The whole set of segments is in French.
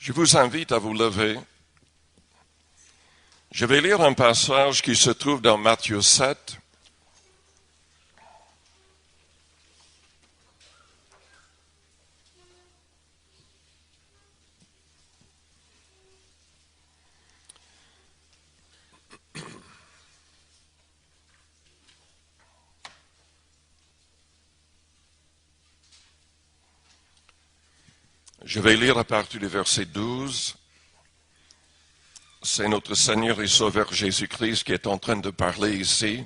Je vous invite à vous lever. Je vais lire un passage qui se trouve dans Matthieu 7. Je vais lire à partir du verset 12. C'est notre Seigneur et Sauveur Jésus-Christ qui est en train de parler ici.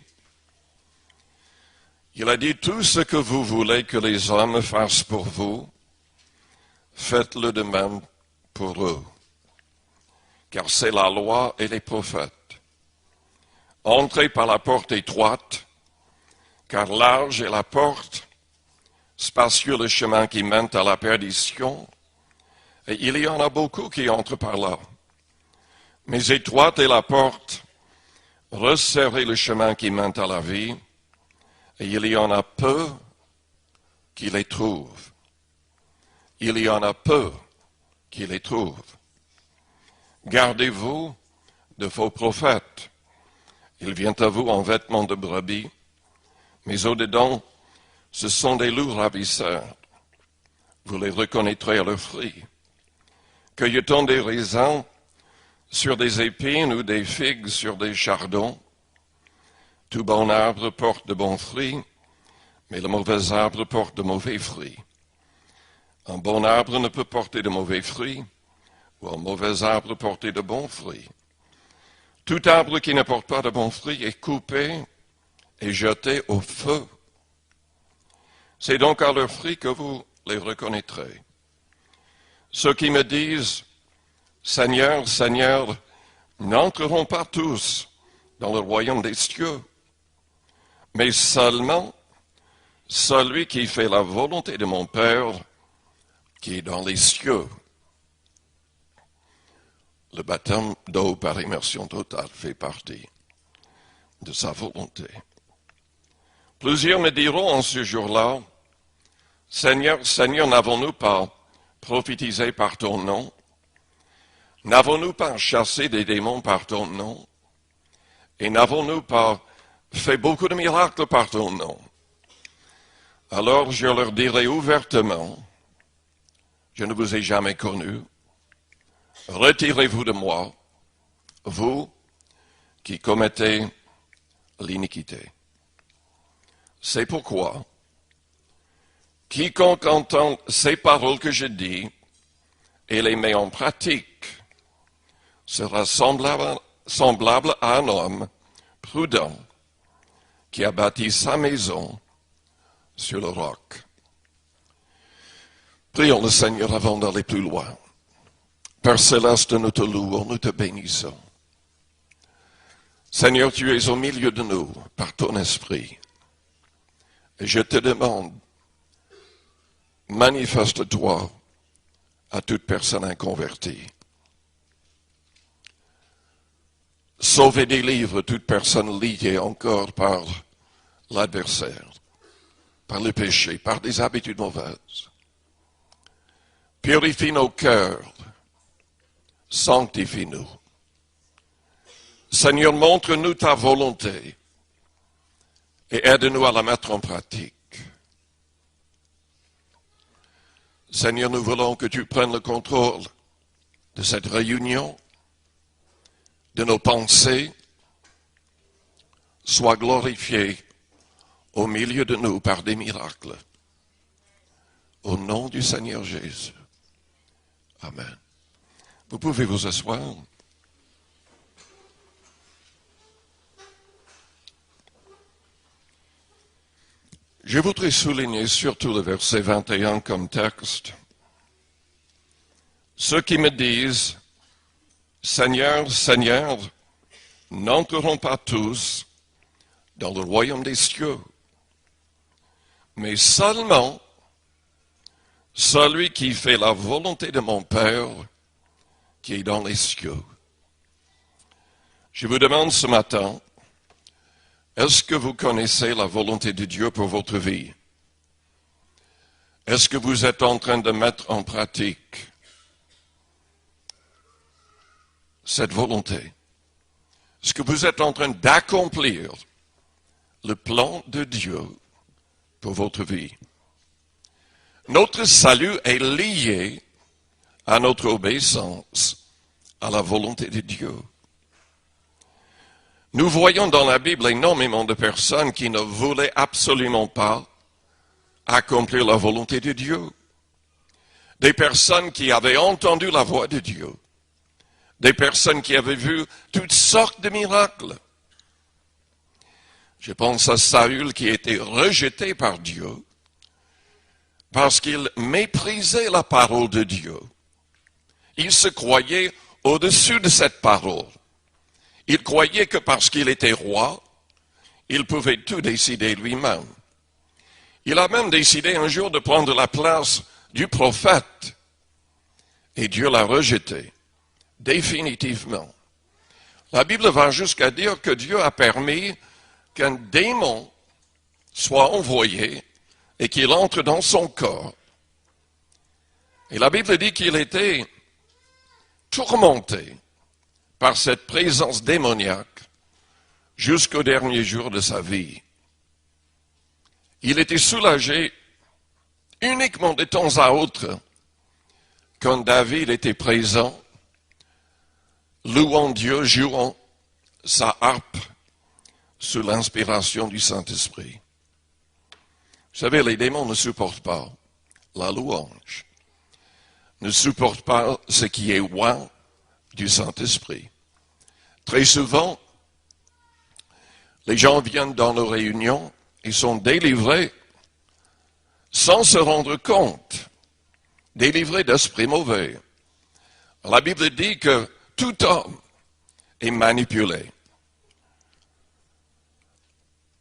Il a dit, tout ce que vous voulez que les hommes fassent pour vous, faites-le de même pour eux. Car c'est la loi et les prophètes. Entrez par la porte étroite, car large est la porte, spacieux le chemin qui mène à la perdition, et il y en a beaucoup qui entrent par là. Mais étroite est la porte, resserrez le chemin qui mène à la vie, et il y en a peu qui les trouvent. Il y en a peu qui les trouvent. Gardez-vous de faux prophètes. Ils viennent à vous en vêtements de brebis, mais au-dedans, ce sont des loups ravisseurs. Vous les reconnaîtrez à leurs fruits. Cueille-t-on des raisins sur des épines ou des figues sur des chardons? Tout bon arbre porte de bons fruits, mais le mauvais arbre porte de mauvais fruits. Un bon arbre ne peut porter de mauvais fruits, ou un mauvais arbre porter de bons fruits. Tout arbre qui ne porte pas de bons fruits est coupé et jeté au feu. C'est donc à leurs fruits que vous les reconnaîtrez. Ceux qui me disent, Seigneur, Seigneur, n'entreront pas tous dans le royaume des cieux, mais seulement celui qui fait la volonté de mon Père qui est dans les cieux. Le baptême d'eau par immersion totale fait partie de sa volonté. Plusieurs me diront en ce jour-là, Seigneur, Seigneur, n'avons-nous pas prophétisé par ton nom? N'avons-nous pas chassé des démons par ton nom? Et n'avons-nous pas fait beaucoup de miracles par ton nom? Alors je leur dirai ouvertement, je ne vous ai jamais connu. Retirez-vous de moi, vous qui commettez l'iniquité. C'est pourquoi, quiconque entend ces paroles que je dis et les met en pratique sera semblable à un homme prudent qui a bâti sa maison sur le roc. Prions le Seigneur avant d'aller plus loin. Père céleste, nous te louons, nous te bénissons. Seigneur, tu es au milieu de nous par ton esprit. Et je te demande, manifeste-toi à toute personne inconvertie. Sauve et délivre toute personne liée encore par l'adversaire, par le péché, par des habitudes mauvaises. Purifie nos cœurs, sanctifie-nous. Seigneur, montre-nous ta volonté et aide-nous à la mettre en pratique. Seigneur, nous voulons que tu prennes le contrôle de cette réunion, de nos pensées. Sois glorifié au milieu de nous par des miracles. Au nom du Seigneur Jésus. Amen. Vous pouvez vous asseoir. Je voudrais souligner surtout le verset 21 comme texte. Ceux qui me disent, Seigneur, Seigneur, n'entreront pas tous dans le royaume des cieux, mais seulement celui qui fait la volonté de mon Père qui est dans les cieux. Je vous demande ce matin, est-ce que vous connaissez la volonté de Dieu pour votre vie? Est-ce que vous êtes en train de mettre en pratique cette volonté? Est-ce que vous êtes en train d'accomplir le plan de Dieu pour votre vie? Notre salut est lié à notre obéissance à la volonté de Dieu. Nous voyons dans la Bible énormément de personnes qui ne voulaient absolument pas accomplir la volonté de Dieu. Des personnes qui avaient entendu la voix de Dieu. Des personnes qui avaient vu toutes sortes de miracles. Je pense à Saül qui a été rejeté par Dieu parce qu'il méprisait la parole de Dieu. Il se croyait au-dessus de cette parole. Il croyait que parce qu'il était roi, il pouvait tout décider lui-même. Il a même décidé un jour de prendre la place du prophète. Et Dieu l'a rejeté, définitivement. La Bible va jusqu'à dire que Dieu a permis qu'un démon soit envoyé et qu'il entre dans son corps. Et la Bible dit qu'il était tourmenté par cette présence démoniaque jusqu'au dernier jour de sa vie. Il était soulagé uniquement de temps à autre quand David était présent, louant Dieu, jouant sa harpe sous l'inspiration du Saint-Esprit. Vous savez, les démons ne supportent pas la louange, ne supportent pas ce qui est loin du Saint-Esprit. Très souvent, les gens viennent dans nos réunions, ils sont délivrés sans se rendre compte, délivrés d'esprits mauvais. La Bible dit que tout homme est manipulé,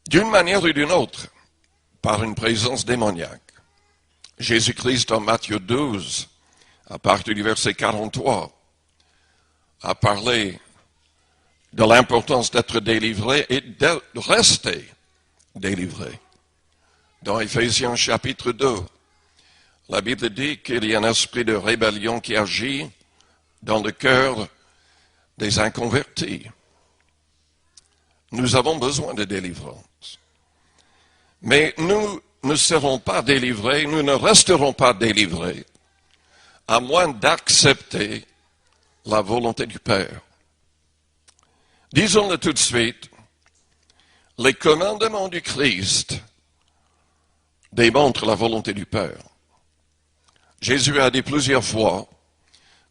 d'une manière ou d'une autre, par une présence démoniaque. Jésus-Christ, en Matthieu 12, à partir du verset 43, a parlé de l'importance d'être délivré et de rester délivré. Dans Éphésiens chapitre 2, la Bible dit qu'il y a un esprit de rébellion qui agit dans le cœur des inconvertis. Nous avons besoin de délivrance. Mais nous ne serons pas délivrés, nous ne resterons pas délivrés, à moins d'accepter la volonté du Père. Disons-le tout de suite, les commandements du Christ démontrent la volonté du Père. Jésus a dit plusieurs fois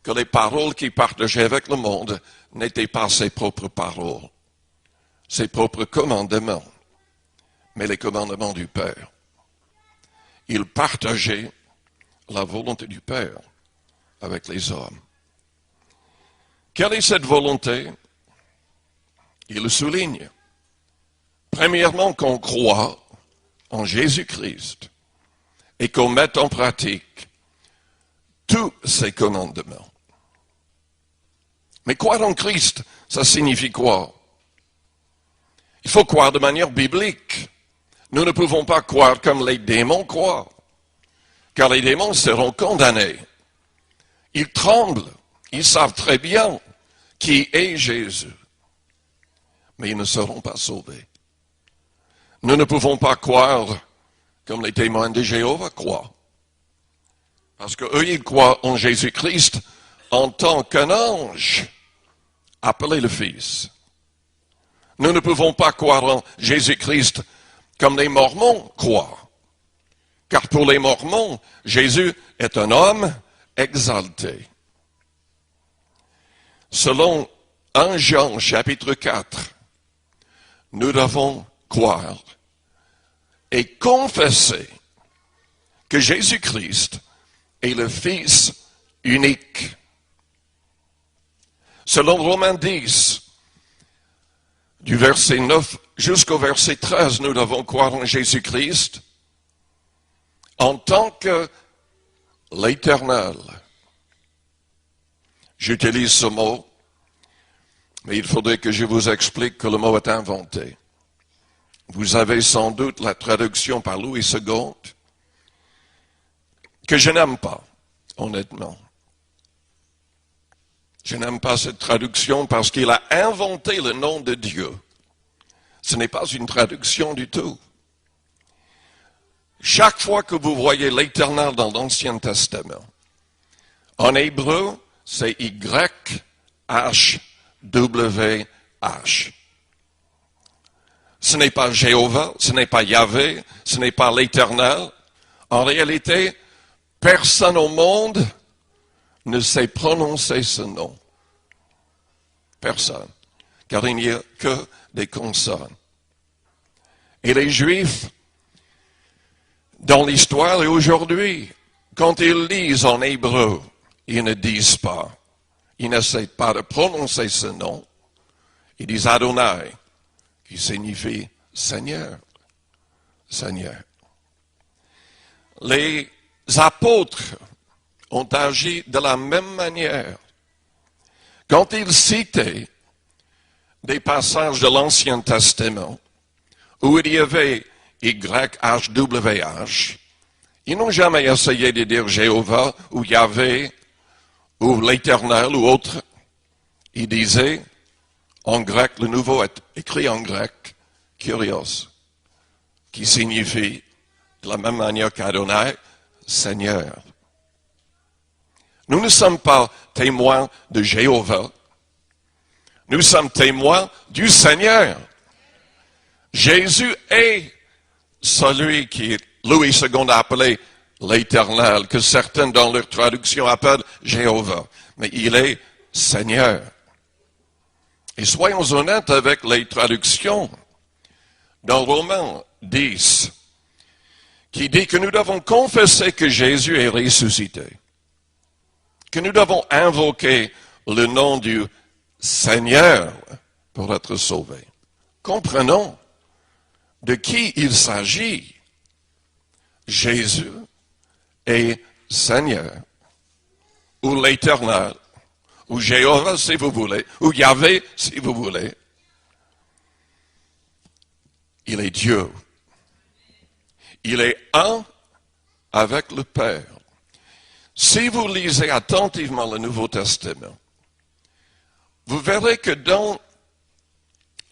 que les paroles qu'il partageait avec le monde n'étaient pas ses propres paroles, ses propres commandements, mais les commandements du Père. Il partageait la volonté du Père avec les hommes. Quelle est cette volonté? Il le souligne. Premièrement, qu'on croit en Jésus-Christ et qu'on mette en pratique tous ses commandements. Mais croire en Christ, ça signifie quoi? Il faut croire de manière biblique. Nous ne pouvons pas croire comme les démons croient, car les démons seront condamnés. Ils tremblent, ils savent très bien qui est Jésus, mais ils ne seront pas sauvés. Nous ne pouvons pas croire comme les témoins de Jéhovah croient, parce qu'eux, ils croient en Jésus-Christ en tant qu'un ange appelé le Fils. Nous ne pouvons pas croire en Jésus-Christ comme les Mormons croient, car pour les Mormons, Jésus est un homme exalté. Selon 1 Jean chapitre 4, nous devons croire et confesser que Jésus-Christ est le Fils unique. Selon Romains 10, du verset 9 jusqu'au verset 13, nous devons croire en Jésus-Christ en tant que l'Éternel. J'utilise ce mot, mais il faudrait que je vous explique que le mot est inventé. Vous avez sans doute la traduction par Louis II, que je n'aime pas, honnêtement. Je n'aime pas cette traduction parce qu'il a inventé le nom de Dieu. Ce n'est pas une traduction du tout. Chaque fois que vous voyez l'Éternel dans l'Ancien Testament, en hébreu, c'est Y-H-W-H. Ce n'est pas Jéhovah, ce n'est pas Yahvé, ce n'est pas l'Éternel. En réalité, personne au monde ne sait prononcer ce nom. Personne. Car il n'y a que des consonnes. Et les Juifs, dans l'histoire et aujourd'hui, quand ils lisent en hébreu, ils ne disent pas, ils n'essaient pas de prononcer ce nom. Ils disent Adonai, qui signifie Seigneur. Seigneur. Les apôtres ont agi de la même manière. Quand ils citaient des passages de l'Ancien Testament où il y avait YHWH, ils n'ont jamais essayé de dire Jéhovah ou Yahvé ou l'Éternel ou autre. Ils disaient en grec, le nouveau est écrit en grec, Kyrios, qui signifie de la même manière qu'Adonai, Seigneur. Nous ne sommes pas témoins de Jéhovah. Nous sommes témoins du Seigneur. Jésus est celui qui Louis II a appelé l'Éternel, que certains dans leur traduction appellent Jéhovah. Mais il est Seigneur. Et soyons honnêtes avec les traductions. Dans Romains 10, qui dit que nous devons confesser que Jésus est ressuscité, que nous devons invoquer le nom du Seigneur pour être sauvés. Comprenons de qui il s'agit. Jésus est Seigneur, ou l'Éternel, ou Jéhovah si vous voulez, ou Yahvé si vous voulez. Il est Dieu. Il est un avec le Père. Si vous lisez attentivement le Nouveau Testament, vous verrez que dans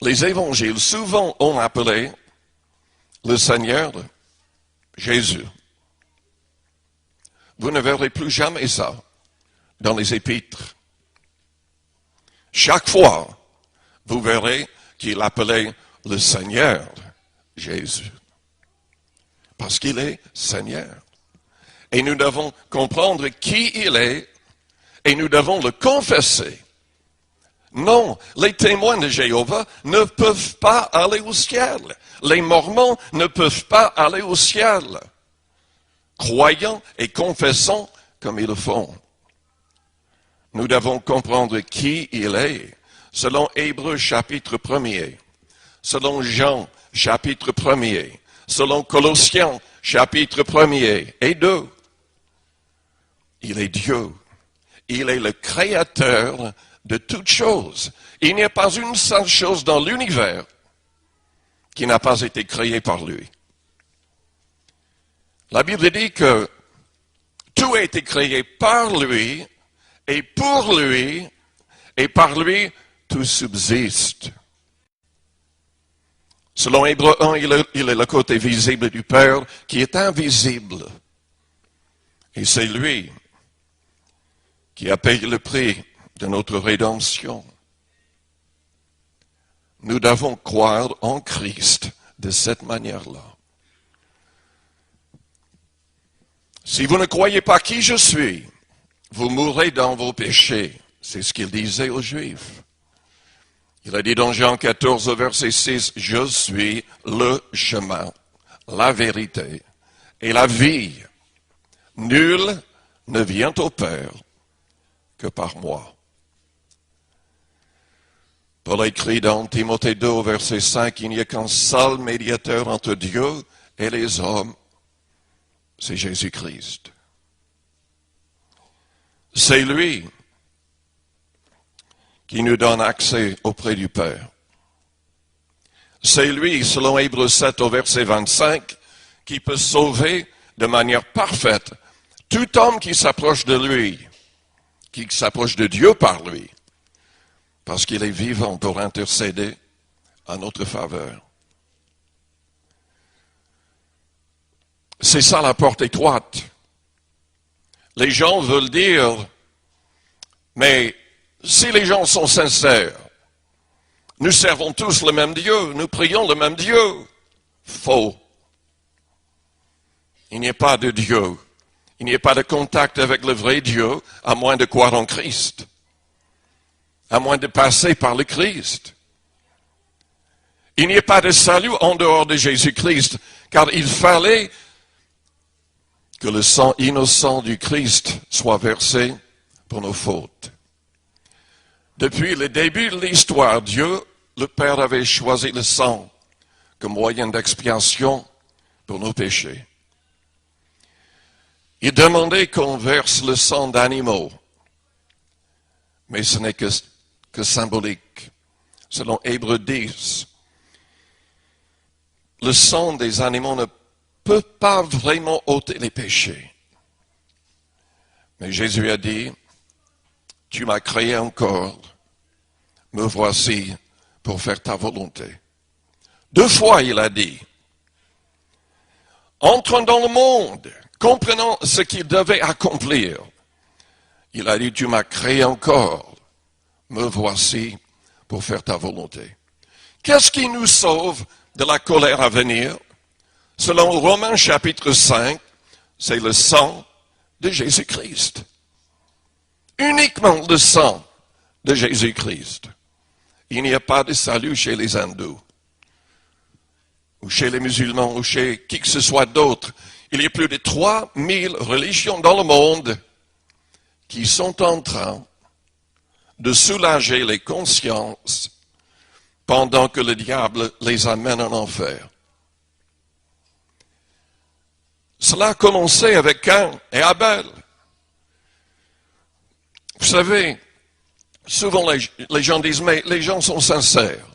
les évangiles, souvent on appelait le Seigneur Jésus. Vous ne verrez plus jamais ça dans les épîtres. Chaque fois, vous verrez qu'il appelait le Seigneur Jésus. Parce qu'il est Seigneur. Et nous devons comprendre qui il est et nous devons le confesser. Non, les témoins de Jéhovah ne peuvent pas aller au ciel. Les Mormons ne peuvent pas aller au ciel. Croyant et confessant comme ils le font. Nous devons comprendre qui il est. Selon Hébreux chapitre 1er, selon Jean chapitre 1er, selon Colossiens chapitre 1er et 2. Il est Dieu. Il est le créateur de toutes choses. Il n'y a pas une seule chose dans l'univers qui n'a pas été créée par lui. La Bible dit que tout a été créé par lui et pour lui et par lui tout subsiste. Selon Hébreux 1, il est le côté visible du Père qui est invisible. Et c'est lui qui a payé le prix de notre rédemption. Nous devons croire en Christ de cette manière-là. Si vous ne croyez pas qui je suis, vous mourrez dans vos péchés. C'est ce qu'il disait aux Juifs. Il a dit dans Jean 14, verset 6, « Je suis le chemin, la vérité et la vie. Nul ne vient au Père que par moi. » Paul écrit dans Timothée 2, verset 5, « Il n'y a qu'un seul médiateur entre Dieu et les hommes, c'est Jésus-Christ. » C'est lui qui nous donne accès auprès du Père. C'est lui, selon Hébreux 7 au verset 25, qui peut sauver de manière parfaite tout homme qui s'approche de lui. qui s'approche de Dieu par lui, parce qu'il est vivant pour intercéder en notre faveur. C'est ça la porte étroite. Les gens veulent dire, mais si les gens sont sincères, nous servons tous le même Dieu, nous prions le même Dieu. Faux. Il n'y a pas de Dieu. Il n'y a pas de contact avec le vrai Dieu, à moins de croire en Christ. À moins de passer par le Christ. Il n'y a pas de salut en dehors de Jésus-Christ, car il fallait que le sang innocent du Christ soit versé pour nos fautes. Depuis le début de l'histoire, Dieu, le Père, avait choisi le sang comme moyen d'expiation pour nos péchés. Il demandait qu'on verse le sang d'animaux, mais ce n'est que symbolique. Selon Hébreux 10, le sang des animaux ne peut pas vraiment ôter les péchés. Mais Jésus a dit, tu m'as créé encore, me voici pour faire ta volonté. 2 fois il a dit, entrons dans le monde, comprenant ce qu'il devait accomplir. Il a dit, tu m'as créé encore, me voici pour faire ta volonté. Qu'est-ce qui nous sauve de la colère à venir? Selon Romains chapitre 5, c'est le sang de Jésus-Christ. Uniquement le sang de Jésus-Christ. Il n'y a pas de salut chez les hindous, ou chez les musulmans, ou chez qui que ce soit d'autre. Il y a plus de 3000 religions dans le monde qui sont en train de soulager les consciences pendant que le diable les amène en enfer. Cela a commencé avec Cain et Abel. Vous savez, souvent les gens disent, mais les gens sont sincères.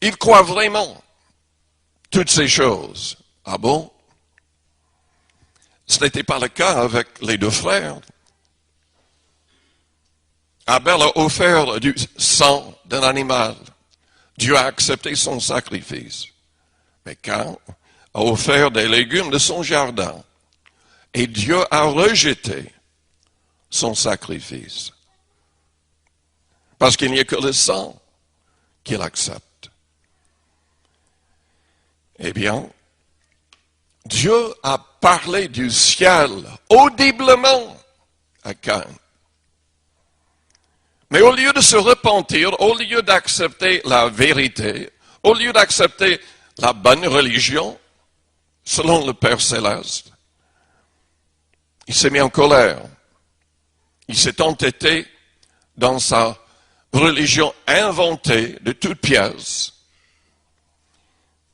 Ils croient vraiment toutes ces choses. Ah bon? Ce n'était pas le cas avec les 2 frères. Abel a offert du sang d'un animal. Dieu a accepté son sacrifice. Mais Cain a offert des légumes de son jardin. Et Dieu a rejeté son sacrifice. Parce qu'il n'y a que le sang qu'il accepte. Eh bien, Dieu a parlé du ciel audiblement à Cain. Mais au lieu de se repentir, au lieu d'accepter la vérité, au lieu d'accepter la bonne religion, selon le Père Céleste, il s'est mis en colère. Il s'est entêté dans sa religion inventée de toutes pièces.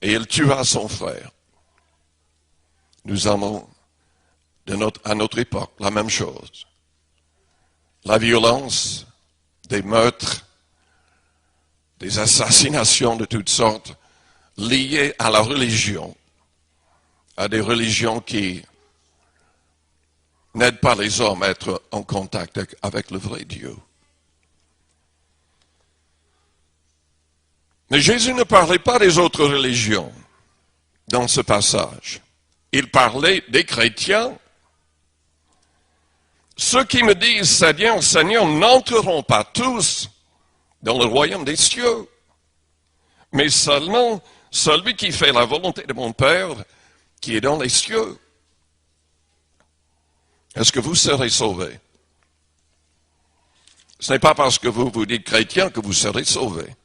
Et il tua son frère. Nous avons à notre époque la même chose. La violence, des meurtres, des assassinations de toutes sortes liées à la religion, à des religions qui n'aident pas les hommes à être en contact avec le vrai Dieu. Mais Jésus ne parlait pas des autres religions dans ce passage. Il parlait des chrétiens. Ceux qui me disent Seigneur, Seigneur n'entreront pas tous dans le royaume des cieux, mais seulement celui qui fait la volonté de mon Père qui est dans les cieux. Est-ce que vous serez sauvés? Ce n'est pas parce que vous vous dites chrétien que vous serez sauvés.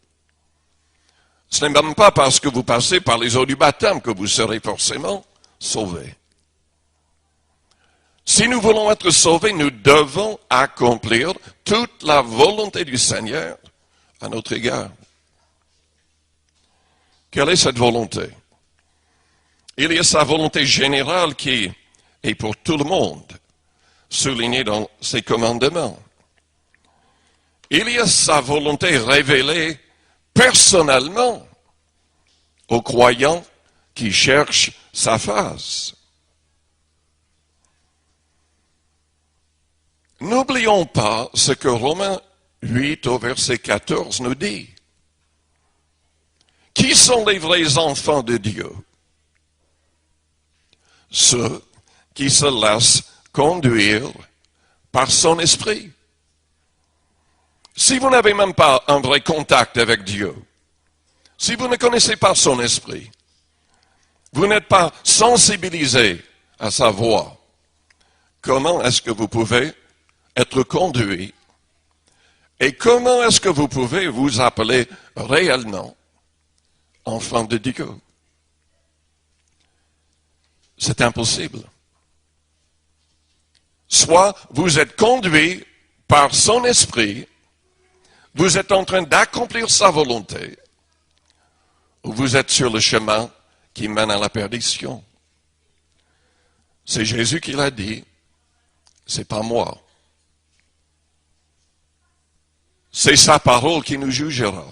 Ce n'est même pas parce que vous passez par les eaux du baptême que vous serez forcément sauvés. Si nous voulons être sauvés, nous devons accomplir toute la volonté du Seigneur à notre égard. Quelle est cette volonté? Il y a sa volonté générale qui est pour tout le monde, soulignée dans ses commandements. Il y a sa volonté révélée personnellement aux croyants qui cherchent sa face. N'oublions pas ce que Romains 8 au verset 14 nous dit. Qui sont les vrais enfants de Dieu? Ceux qui se laissent conduire par son esprit. Si vous n'avez même pas un vrai contact avec Dieu, si vous ne connaissez pas son esprit, vous n'êtes pas sensibilisé à sa voix, comment est-ce que vous pouvez être conduit et comment est-ce que vous pouvez vous appeler réellement enfant de Dieu? C'est impossible. Soit vous êtes conduit par son esprit, vous êtes en train d'accomplir sa volonté, ou vous êtes sur le chemin qui mène à la perdition. C'est Jésus qui l'a dit, c'est pas moi. C'est sa parole qui nous jugera.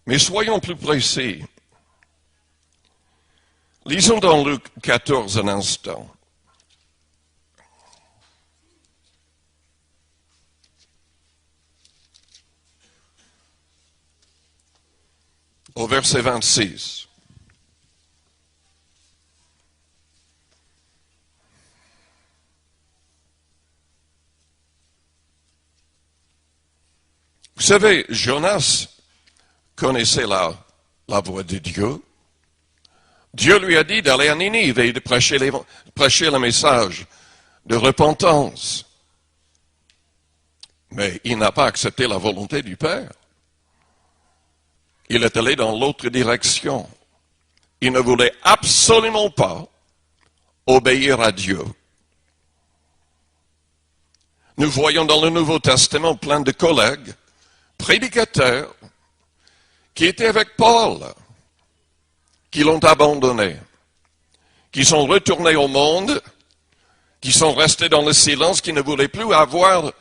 Mais soyons plus précis. Lisons dans Luc 14 un instant. Au verset 26. Vous savez, Jonas connaissait la voix de Dieu. Dieu lui a dit d'aller à Ninive et de prêcher le message de repentance. Mais il n'a pas accepté la volonté du Père. Il est allé dans l'autre direction. Il ne voulait absolument pas obéir à Dieu. Nous voyons dans le Nouveau Testament plein de collègues, prédicateurs, qui étaient avec Paul, qui l'ont abandonné, qui sont retournés au monde, qui sont restés dans le silence, qui ne voulaient plus avoir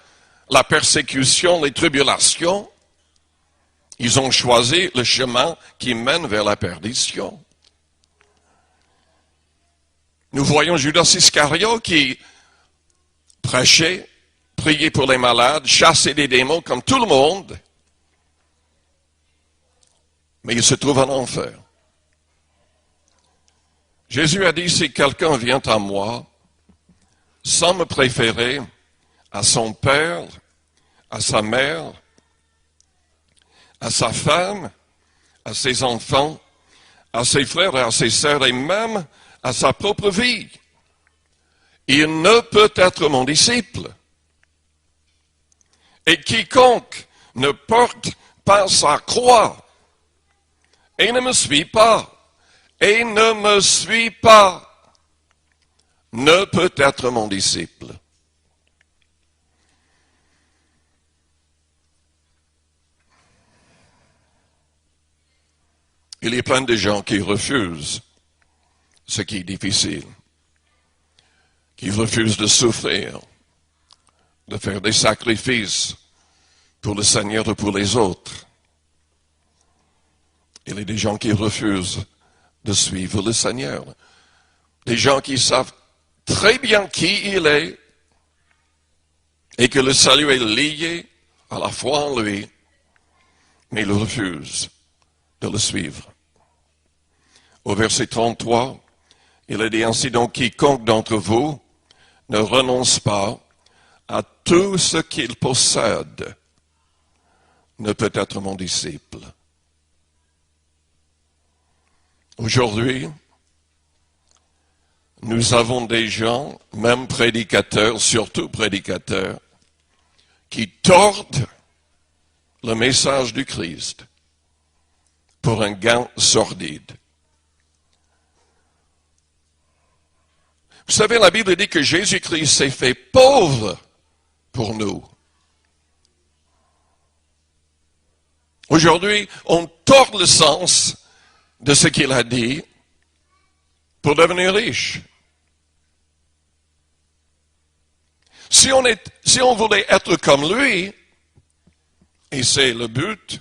la persécution, les tribulations. Ils ont choisi le chemin qui mène vers la perdition. Nous voyons Judas Iscariot qui prêchait, priait pour les malades, chassait des démons comme tout le monde, mais il se trouve en enfer. Jésus a dit, si quelqu'un vient à moi, sans me préférer à son père, à sa mère, à sa femme, à ses enfants, à ses frères et à ses sœurs, et même à sa propre vie, il ne peut être mon disciple. Et quiconque ne porte pas sa croix et ne me suit pas, ne peut être mon disciple. Il y a plein de gens qui refusent ce qui est difficile, qui refusent de souffrir, de faire des sacrifices pour le Seigneur et pour les autres. Il y a des gens qui refusent de suivre le Seigneur. Des gens qui savent très bien qui il est et que le salut est lié à la foi en lui, mais ils refusent de le suivre. Au verset 33, il est dit ainsi, donc quiconque d'entre vous ne renonce pas à tout ce qu'il possède ne peut être mon disciple. Aujourd'hui, nous avons des gens, même prédicateurs, surtout prédicateurs, qui tordent le message du Christ pour un gain sordide. Vous savez, la Bible dit que Jésus-Christ s'est fait pauvre pour nous. Aujourd'hui, on tord le sens de ce qu'il a dit pour devenir riche. Si on voulait être comme lui, et c'est le but,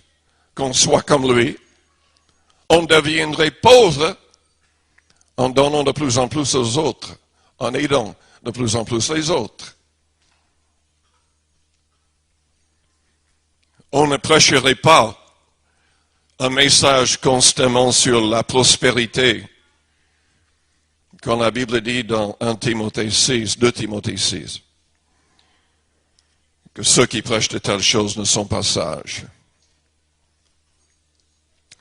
qu'on soit comme lui, on deviendrait pauvre en donnant de plus en plus aux autres, en aidant de plus en plus les autres. On ne prêcherait pas un message constamment sur la prospérité, comme la Bible dit dans 2 Timothée 6, que ceux qui prêchent de telles choses ne sont pas sages.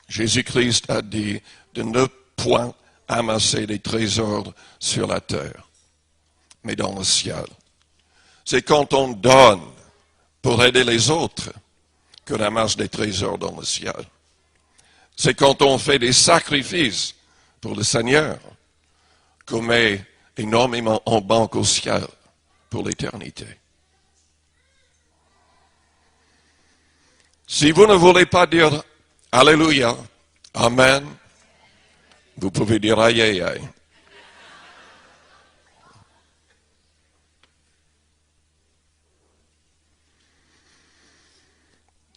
Jésus-Christ a dit de ne point amasser des trésors sur la terre, mais dans le ciel. C'est quand on donne pour aider les autres qu'on amasse des trésors dans le ciel. C'est quand on fait des sacrifices pour le Seigneur qu'on met énormément en banque au ciel pour l'éternité. Si vous ne voulez pas dire Alléluia, Amen, vous pouvez dire aïe aïe aïe.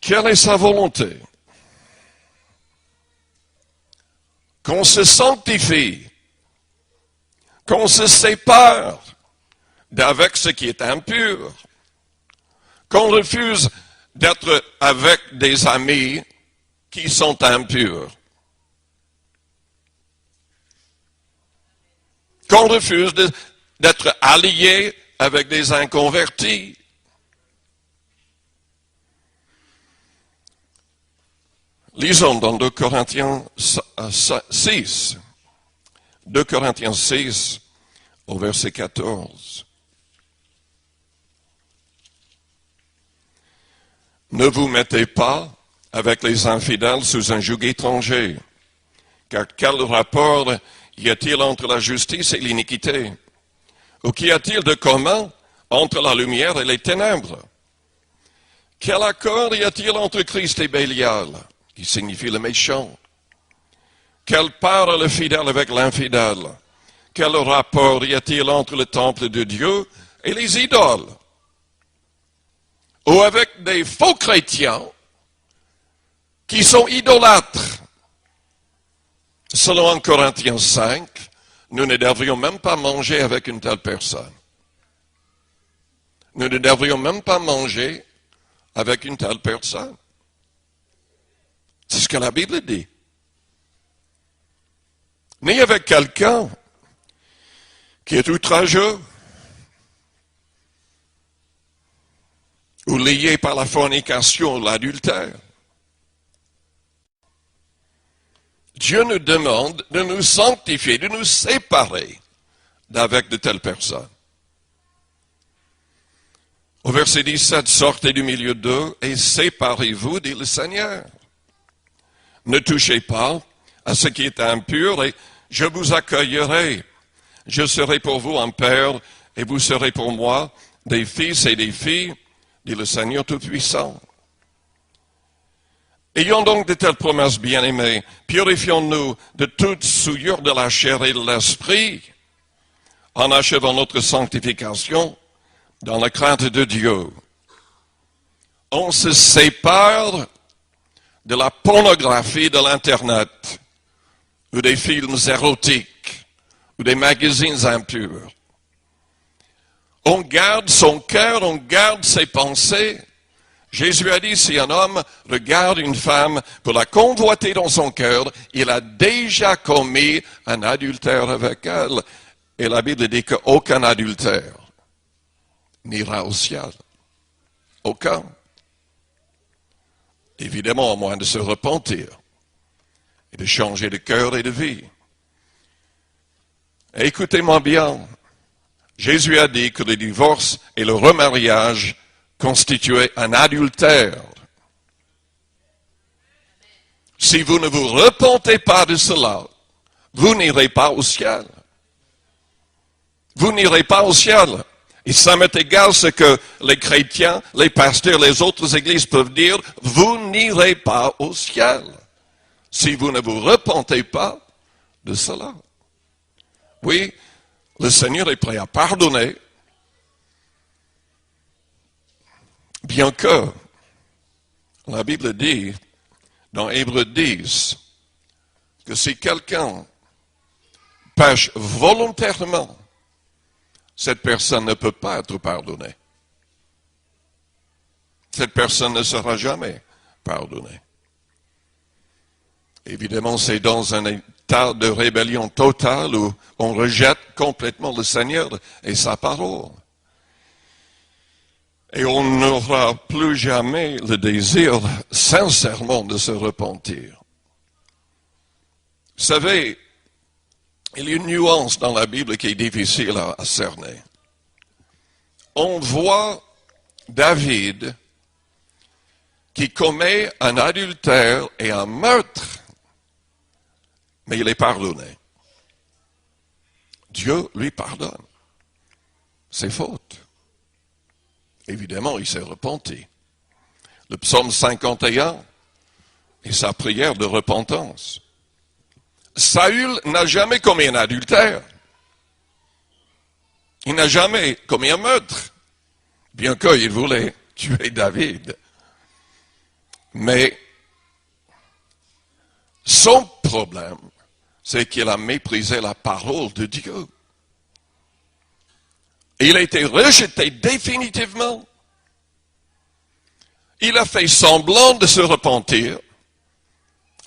Quelle est sa volonté? Qu'on se sanctifie, qu'on se sépare d'avec ce qui est impur, qu'on refuse d'être avec des amis qui sont impurs, qu'on refuse d'être allié avec des inconvertis. Lisons dans 2 Corinthiens 6, 2 Corinthiens 6, au verset 14. Ne vous mettez pas avec les infidèles sous un joug étranger, car quel rapport y a-t-il entre la justice et l'iniquité? Ou qu'y a-t-il de commun entre la lumière et les ténèbres? Quel accord y a-t-il entre Christ et Bélial, qui signifie le méchant? Quelle part a le fidèle avec l'infidèle? Quel rapport y a-t-il entre le temple de Dieu et les idoles? Ou avec des faux chrétiens qui sont idolâtres? Selon 1 Corinthiens 5, nous ne devrions même pas manger avec une telle personne. Nous ne devrions même pas manger avec une telle personne. C'est ce que la Bible dit. Ni avec quelqu'un qui est outrageux ou lié par la fornication ou l'adultère. Dieu nous demande de nous sanctifier, de nous séparer d'avec de telles personnes. Au verset 17, sortez du milieu d'eux et séparez-vous, dit le Seigneur. Ne touchez pas à ce qui est impur et je vous accueillerai. Je serai pour vous un père et vous serez pour moi des fils et des filles, dit le Seigneur Tout-Puissant. Ayons donc de telles promesses, bien-aimés, purifions-nous de toute souillure de la chair et de l'esprit, en achevant notre sanctification dans la crainte de Dieu. On se sépare de la pornographie de l'Internet, ou des films érotiques, ou des magazines impurs. On garde son cœur, on garde ses pensées. Jésus a dit, si un homme regarde une femme pour la convoiter dans son cœur, il a déjà commis un adultère avec elle. Et la Bible dit qu'aucun adultère n'ira au ciel. Aucun. Évidemment, à moins de se repentir et de changer de cœur et de vie. Et écoutez-moi bien, Jésus a dit que le divorce et le remariage constituaient un adultère. Si vous ne vous repentez pas de cela, vous n'irez pas au ciel. Vous n'irez pas au ciel. Et ça m'est égal ce que les chrétiens, les pasteurs, les autres églises peuvent dire, vous n'irez pas au ciel si vous ne vous repentez pas de cela. Oui, le Seigneur est prêt à pardonner, bien que la Bible dit dans Hébreux 10 que si quelqu'un pêche volontairement, cette personne ne peut pas être pardonnée. cette personne ne sera jamais pardonnée. Évidemment, c'est dans un état de rébellion totale où on rejette complètement le Seigneur et sa parole. Et on n'aura plus jamais le désir sincèrement de se repentir. Vous savez, il y a une nuance dans la Bible qui est difficile à cerner. On voit David qui commet un adultère et un meurtre, mais il est pardonné. Dieu lui pardonne ses fautes. Évidemment, il s'est repenti. Le psaume 51 est sa prière de repentance. Saül n'a jamais commis un adultère. Il n'a jamais commis un meurtre, bien qu'il voulait tuer David. Mais son problème, c'est qu'il a méprisé la parole de Dieu. Il a été rejeté définitivement. Il a fait semblant de se repentir.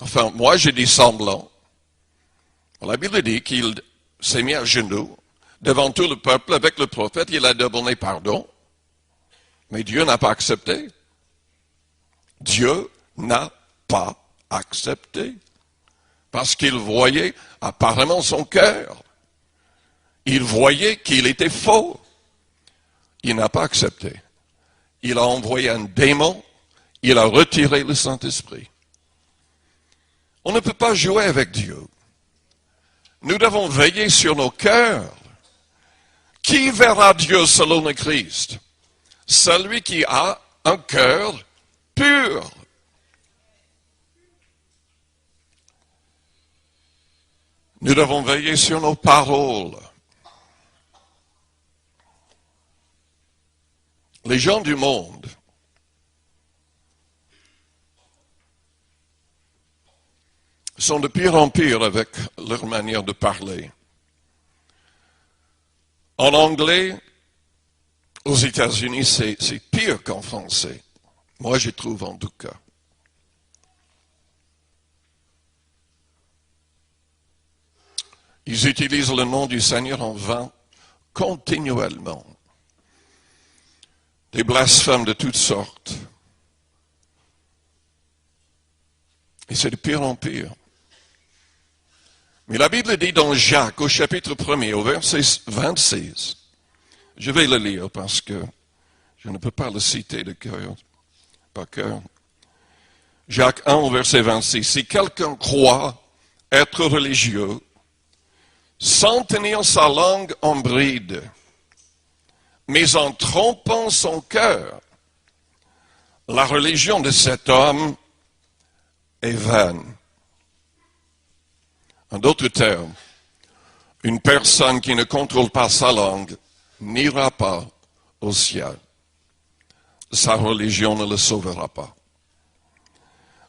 Enfin, moi j'ai dit semblant. La Bible dit qu'il s'est mis à genoux devant tout le peuple avec le prophète. Il a demandé pardon. Mais Dieu n'a pas accepté. Dieu n'a pas accepté. Parce qu'il voyait apparemment son cœur. Il voyait qu'il était faux. Il n'a pas accepté. Il a envoyé un démon. Il a retiré le Saint-Esprit. On ne peut pas jouer avec Dieu. Nous devons veiller sur nos cœurs. Qui verra Dieu selon le Christ? Celui qui a un cœur pur. Nous devons veiller sur nos paroles. Les gens du monde sont de pire en pire avec leur manière de parler. En anglais, aux États-Unis, c'est pire qu'en français. Moi, je trouve en tout cas. Ils utilisent le nom du Seigneur en vain continuellement. Des blasphèmes de toutes sortes. Et c'est de pire en pire. Mais la Bible dit dans Jacques, au chapitre 1er, au verset 26, je vais le lire parce que je ne peux pas le citer de cœur, par cœur. Jacques 1, au verset 26, si quelqu'un croit être religieux, sans tenir sa langue en bride, mais en trompant son cœur, la religion de cet homme est vaine. En d'autres termes, une personne qui ne contrôle pas sa langue n'ira pas au ciel. Sa religion ne le sauvera pas.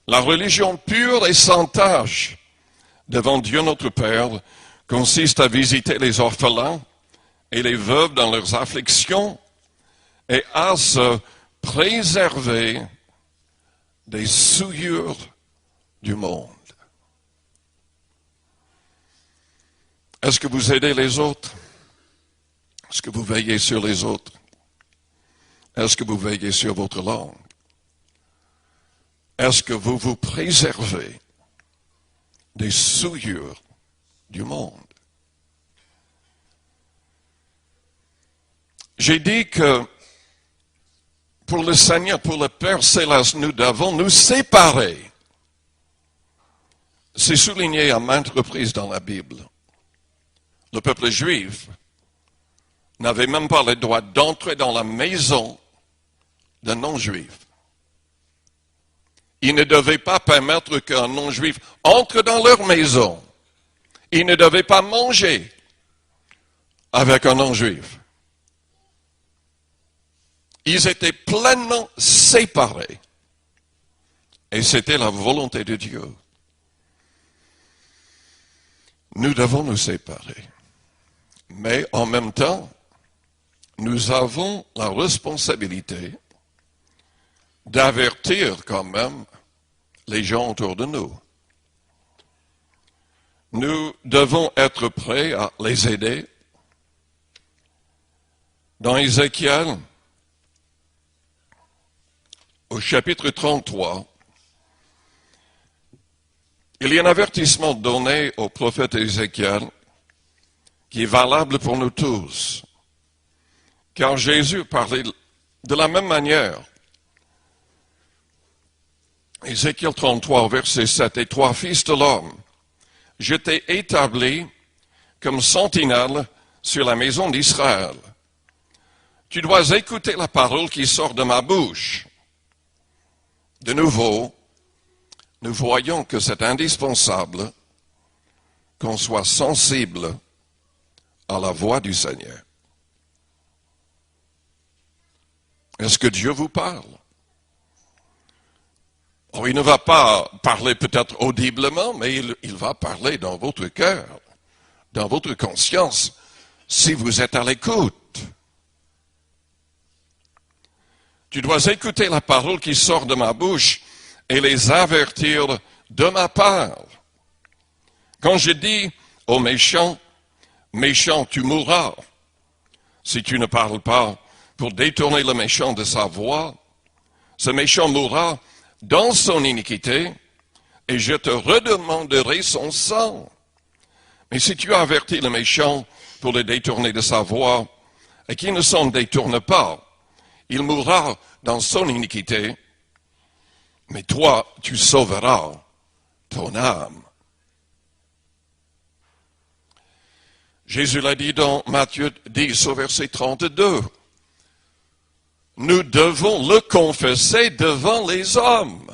La religion pure et sans tache devant Dieu notre Père consiste à visiter les orphelins et les veuves dans leurs afflictions et à se préserver des souillures du monde. Est-ce que vous aidez les autres? Est-ce que vous veillez sur les autres? Est-ce que vous veillez sur votre langue? Est-ce que vous vous préservez des souillures du monde? J'ai dit que pour le Seigneur, pour le Père Céleste, nous devons nous séparer. C'est souligné à maintes reprises dans la Bible. Le peuple juif n'avait même pas le droit d'entrer dans la maison d'un non-juif. Ils ne devaient pas permettre qu'un non-juif entre dans leur maison. Ils ne devaient pas manger avec un non-juif. Ils étaient pleinement séparés. Et c'était la volonté de Dieu. Nous devons nous séparer. Mais en même temps, nous avons la responsabilité d'avertir quand même les gens autour de nous. Nous devons être prêts à les aider. Dans Ézéchiel, au chapitre 33, il y a un avertissement donné au prophète Ézéchiel qui est valable pour nous tous. Car Jésus parlait de la même manière. Ézéchiel 33, verset 7, « Et toi, fils de l'homme, je t'ai établi comme sentinelle sur la maison d'Israël. Tu dois écouter la parole qui sort de ma bouche. » De nouveau, nous voyons que c'est indispensable qu'on soit sensible à la voix du Seigneur. Est-ce que Dieu vous parle? Oh, il ne va pas parler peut-être audiblement, mais il va parler dans votre cœur, dans votre conscience, si vous êtes à l'écoute. Tu dois écouter la parole qui sort de ma bouche et les avertir de ma part. Quand je dis aux méchants, méchant, tu mourras, si tu ne parles pas pour détourner le méchant de sa voie, ce méchant mourra dans son iniquité, et je te redemanderai son sang. Mais si tu avertis le méchant pour le détourner de sa voie, et qu'il ne s'en détourne pas, il mourra dans son iniquité, mais toi, tu sauveras ton âme. Jésus l'a dit dans Matthieu 10, au verset 32. Nous devons le confesser devant les hommes.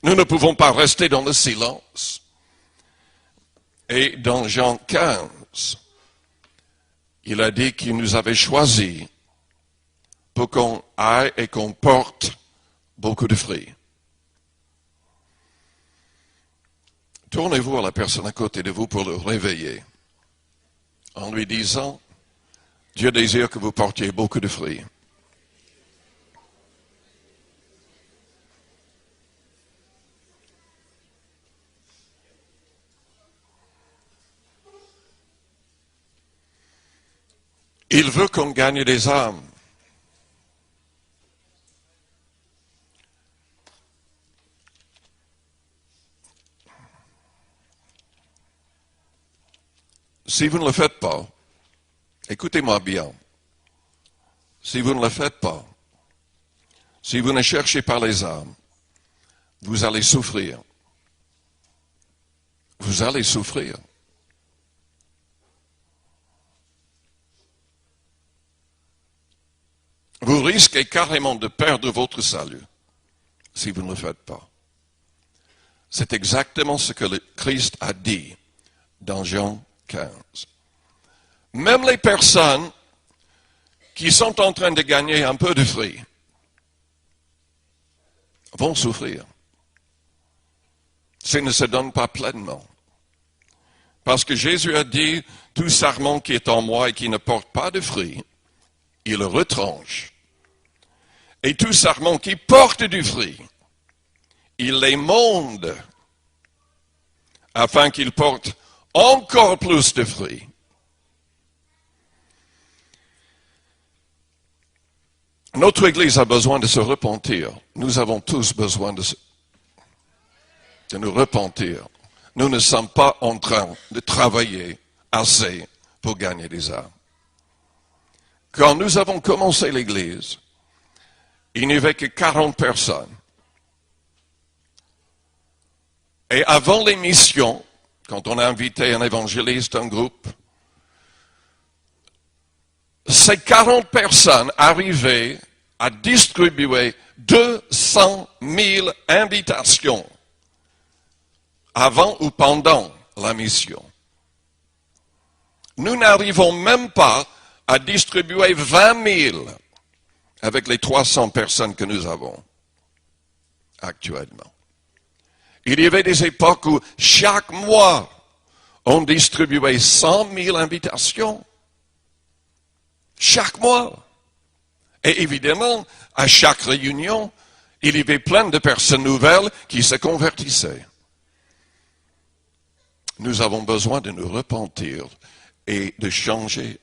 Nous ne pouvons pas rester dans le silence. Et dans Jean 15, il a dit qu'il nous avait choisis pour qu'on aille et qu'on porte beaucoup de fruits. Tournez-vous à la personne à côté de vous pour le réveiller, en lui disant, Dieu désire que vous portiez beaucoup de fruits. Il veut qu'on gagne des âmes. Si vous ne le faites pas, écoutez-moi bien, si vous ne le faites pas, si vous ne cherchez pas les âmes, vous allez souffrir. Vous allez souffrir. Vous risquez carrément de perdre votre salut si vous ne le faites pas. C'est exactement ce que le Christ a dit dans Jean 15. Même les personnes qui sont en train de gagner un peu de fruits vont souffrir s'ils ne se donnent pas pleinement. Parce que Jésus a dit, tout sarment qui est en moi et qui ne porte pas de fruits, il le retranche. Et tout sarment qui porte du fruit, il les monde afin qu'il porte encore plus de fruits. Notre Église a besoin de se repentir. Nous avons tous besoin de nous repentir. Nous ne sommes pas en train de travailler assez pour gagner des âmes. Quand nous avons commencé l'Église, il n'y avait que 40 personnes. Et avant les missions, quand on a invité un évangéliste, un groupe, ces 40 personnes arrivaient à distribuer 200 000 invitations avant ou pendant la mission. Nous n'arrivons même pas à distribuer 20 000 avec les 300 personnes que nous avons actuellement. Il y avait des époques où chaque mois, on distribuait 100 000 invitations. Chaque mois. Et évidemment, à chaque réunion, il y avait plein de personnes nouvelles qui se convertissaient. Nous avons besoin de nous repentir et de changer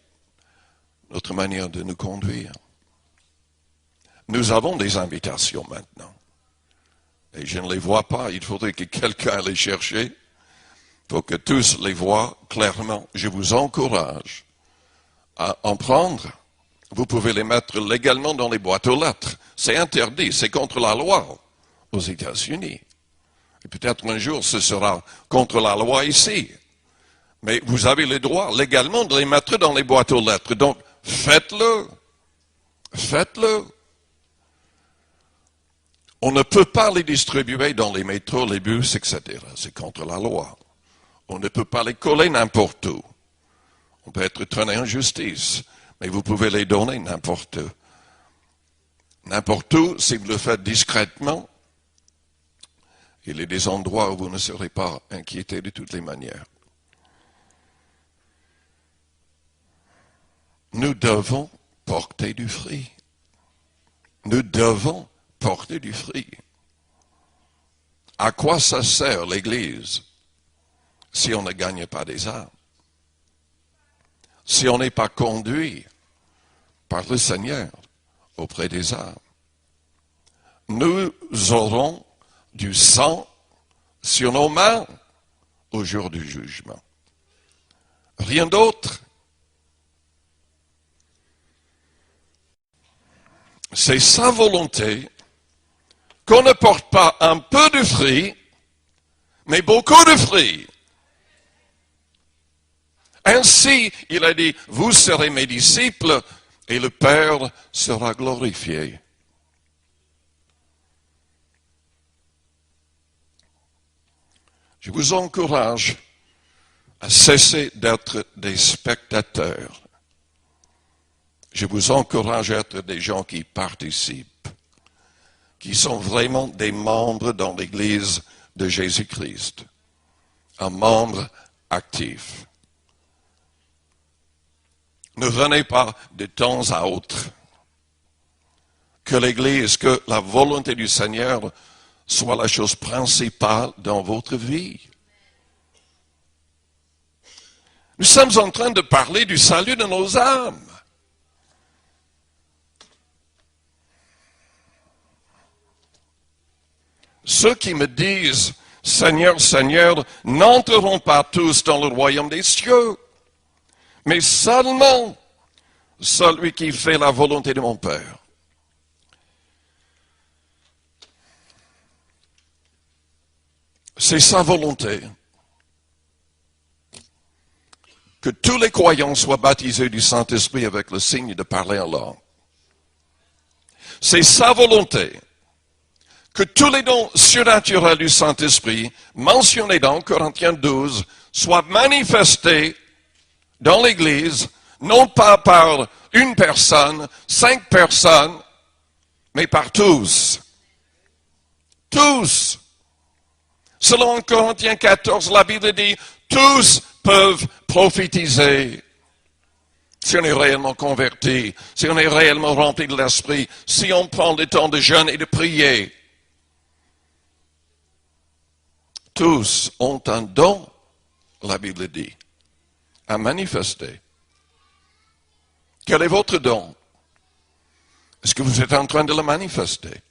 notre manière de nous conduire. Nous avons des invitations maintenant. Et je ne les vois pas. Il faudrait que quelqu'un les cherche pour que tous les voient clairement. Je vous encourage à en prendre. Vous pouvez les mettre légalement dans les boîtes aux lettres. C'est interdit, c'est contre la loi aux États-Unis. Et peut-être un jour ce sera contre la loi ici. Mais vous avez le droit légalement de les mettre dans les boîtes aux lettres. Donc, faites-le. Faites-le. On ne peut pas les distribuer dans les métros, les bus, etc. C'est contre la loi. On ne peut pas les coller n'importe où. On peut être traîné en justice, mais vous pouvez les donner n'importe où. N'importe où, si vous le faites discrètement, il y a des endroits où vous ne serez pas inquiété de toutes les manières. Nous devons porter du fruit. Nous devons porter du fruit. À quoi ça sert l'Église si on ne gagne pas des âmes? Si on n'est pas conduit par le Seigneur auprès des âmes? Nous aurons du sang sur nos mains au jour du jugement. Rien d'autre. C'est sa volonté qu'on ne porte pas un peu de fruit, mais beaucoup de fruits. Ainsi, il a dit, vous serez mes disciples et le Père sera glorifié. Je vous encourage à cesser d'être des spectateurs. Je vous encourage à être des gens qui participent, qui sont vraiment des membres dans l'Église de Jésus-Christ, un membre actif. Ne venez pas de temps à autre. Que l'Église, que la volonté du Seigneur soit la chose principale dans votre vie. Nous sommes en train de parler du salut de nos âmes. Ceux qui me disent, Seigneur, Seigneur, n'entreront pas tous dans le royaume des cieux, mais seulement celui qui fait la volonté de mon Père. C'est sa volonté que tous les croyants soient baptisés du Saint-Esprit avec le signe de parler en langue. C'est sa volonté que tous les dons surnaturels du Saint-Esprit, mentionnés dans Corinthiens 12, soient manifestés dans l'Église, non pas par une personne, 5 personnes, mais par tous. Tous. Selon Corinthiens 14, la Bible dit, tous peuvent prophétiser. Si on est réellement converti, si on est réellement rempli de l'Esprit, si on prend le temps de jeûne et de prier. Tous ont un don, la Bible dit, à manifester. Quel est votre don? Est-ce que vous êtes en train de le manifester?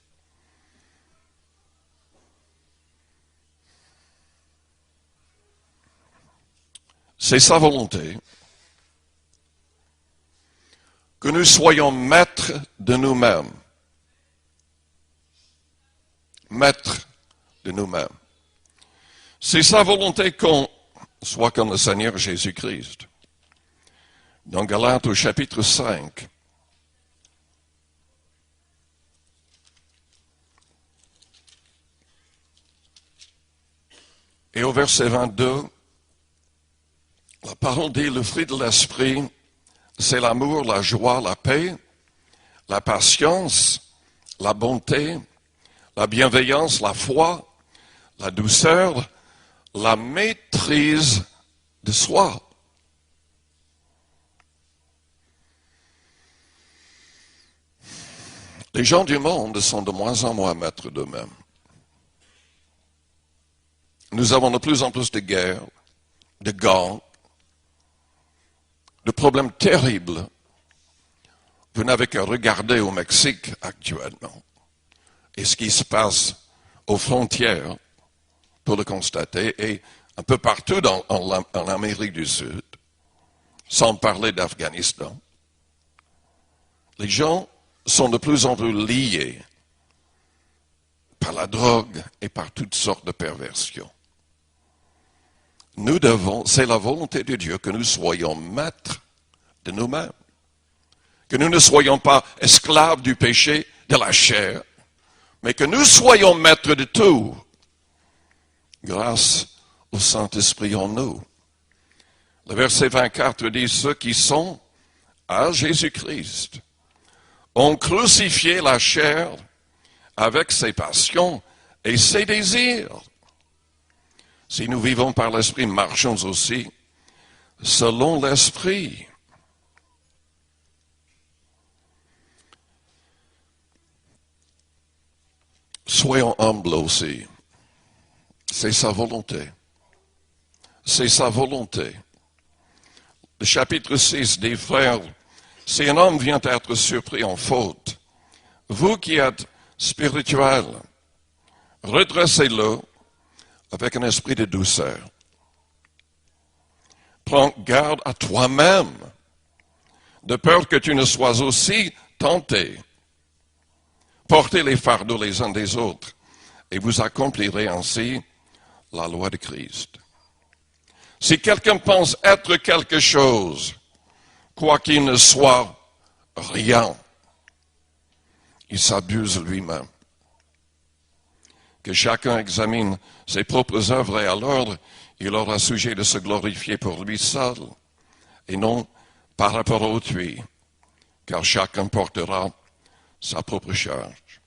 C'est sa volonté que nous soyons maîtres de nous-mêmes. Maîtres de nous-mêmes. C'est sa volonté qu'on soit comme le Seigneur Jésus-Christ. Dans Galates au chapitre 5, et au verset 22, la parole dit, le fruit de l'esprit, c'est l'amour, la joie, la paix, la patience, la bonté, la bienveillance, la foi, la douceur, la maîtrise de soi. Les gens du monde sont de moins en moins maîtres d'eux-mêmes. Nous avons de plus en plus de guerres, de gangs, de problèmes terribles. Vous n'avez qu'à regarder au Mexique actuellement et ce qui se passe aux frontières pour le constater et un peu partout en Amérique du Sud, sans parler d'Afghanistan. Les gens sont de plus en plus liés par la drogue et par toutes sortes de perversions. C'est la volonté de Dieu que nous soyons maîtres de nous-mêmes. Que nous ne soyons pas esclaves du péché, de la chair, mais que nous soyons maîtres de tout, grâce au Saint-Esprit en nous. Le verset 24 dit, ceux qui sont à Jésus-Christ ont crucifié la chair avec ses passions et ses désirs. Si nous vivons par l'Esprit, marchons aussi selon l'Esprit. Soyons humbles aussi. C'est sa volonté. C'est sa volonté. Le chapitre 6 des frères, si un homme vient être surpris en faute, vous qui êtes spirituels, redressez-le avec un esprit de douceur. Prends garde à toi-même, de peur que tu ne sois aussi tenté. Portez les fardeaux les uns des autres, et vous accomplirez ainsi la loi de Christ. Si quelqu'un pense être quelque chose, quoiqu'il ne soit rien, il s'abuse lui-même. Que chacun examine ses propres œuvres et alors il aura sujet de se glorifier pour lui seul et non par rapport à autrui, car chacun portera sa propre charge.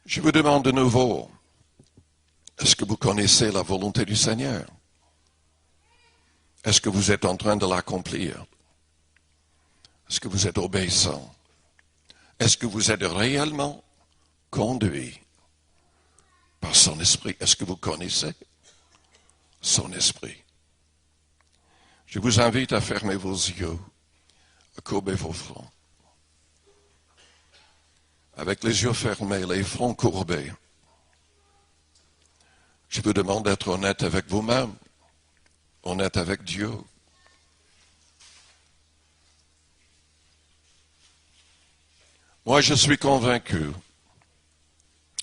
Je vous demande de nouveau, est-ce que vous connaissez la volonté du Seigneur? Est-ce que vous êtes en train de l'accomplir? Est-ce que vous êtes obéissant? Est-ce que vous êtes réellement conduit par son esprit? Est-ce que vous connaissez son esprit? Je vous invite à fermer vos yeux, à courber vos fronts. Avec les yeux fermés, les fronts courbés, je vous demande d'être honnête avec vous-même, honnête avec Dieu. Moi, je suis convaincu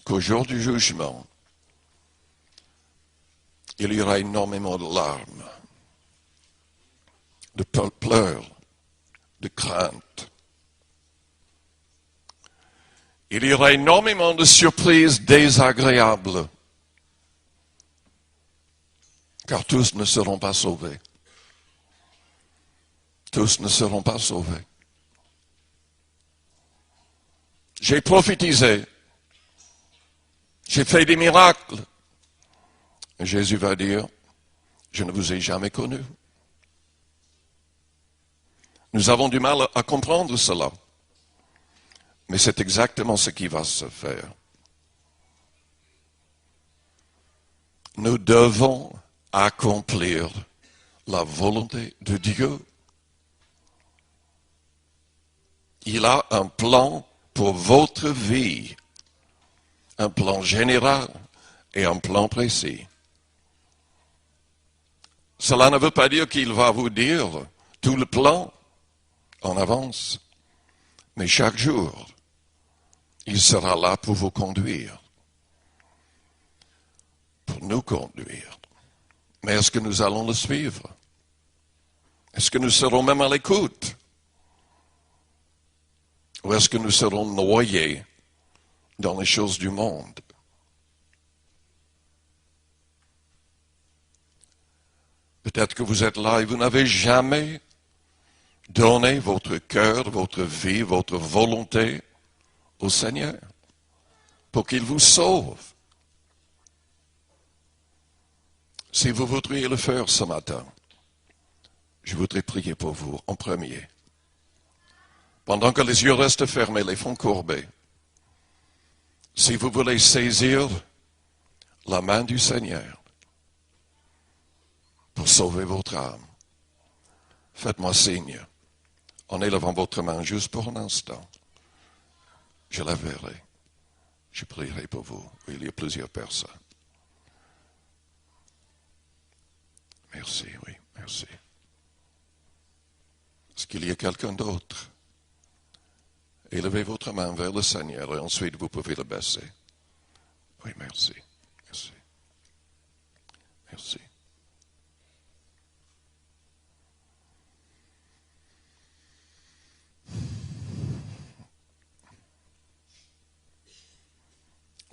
qu'au jour du jugement, il y aura énormément de larmes, de pleurs, de craintes. Il y aura énormément de surprises désagréables, car tous ne seront pas sauvés. Tous ne seront pas sauvés. J'ai prophétisé. J'ai fait des miracles. Jésus va dire, je ne vous ai jamais connu. Nous avons du mal à comprendre cela. Mais c'est exactement ce qui va se faire. Nous devons accomplir la volonté de Dieu. Il a un plan pour votre vie, un plan général et un plan précis. Cela ne veut pas dire qu'il va vous dire tout le plan en avance, mais chaque jour, il sera là pour vous conduire, pour nous conduire. Mais est-ce que nous allons le suivre? Est-ce que nous serons même à l'écoute? Ou est-ce que nous serons noyés dans les choses du monde? Peut-être que vous êtes là et vous n'avez jamais donné votre cœur, votre vie, votre volonté au Seigneur pour qu'il vous sauve. Si vous voudriez le faire ce matin, je voudrais prier pour vous en premier. Pendant que les yeux restent fermés, les fronts courbés, si vous voulez saisir la main du Seigneur pour sauver votre âme, faites-moi signe en élevant votre main juste pour un instant. Je la verrai. Je prierai pour vous. Il y a plusieurs personnes. Merci, oui, merci. Est-ce qu'il y a quelqu'un d'autre? Élevez votre main vers le Seigneur et ensuite vous pouvez le baisser. Oui, merci, merci, merci.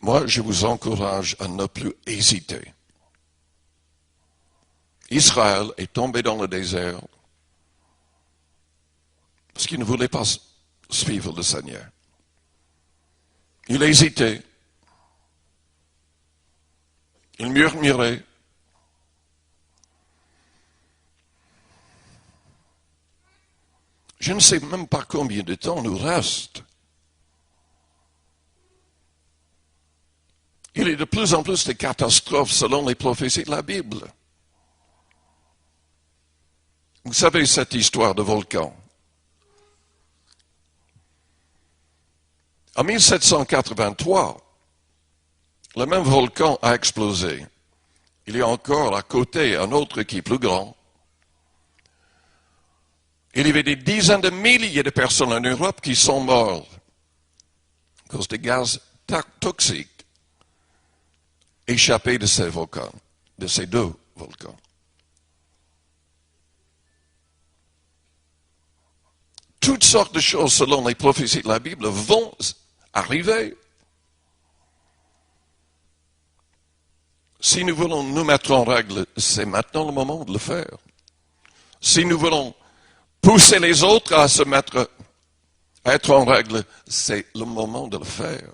Moi, je vous encourage à ne plus hésiter. Israël est tombé dans le désert parce qu'il ne voulait pas suivre le Seigneur. Il hésitait. Il murmurait. Je ne sais même pas combien de temps nous reste. Il y a de plus en plus de catastrophes selon les prophéties de la Bible. Vous savez cette histoire de volcan. En 1783, le même volcan a explosé. Il y a encore à côté un autre qui est plus grand. Il y avait des dizaines de milliers de personnes en Europe qui sont mortes à cause des gaz toxiques échappés de ces volcans, de ces deux volcans. Toutes sortes de choses, selon les prophéties de la Bible, vont arriver. Si nous voulons nous mettre en règle, c'est maintenant le moment de le faire. Si nous voulons pousser les autres à se mettre, à être en règle, c'est le moment de le faire.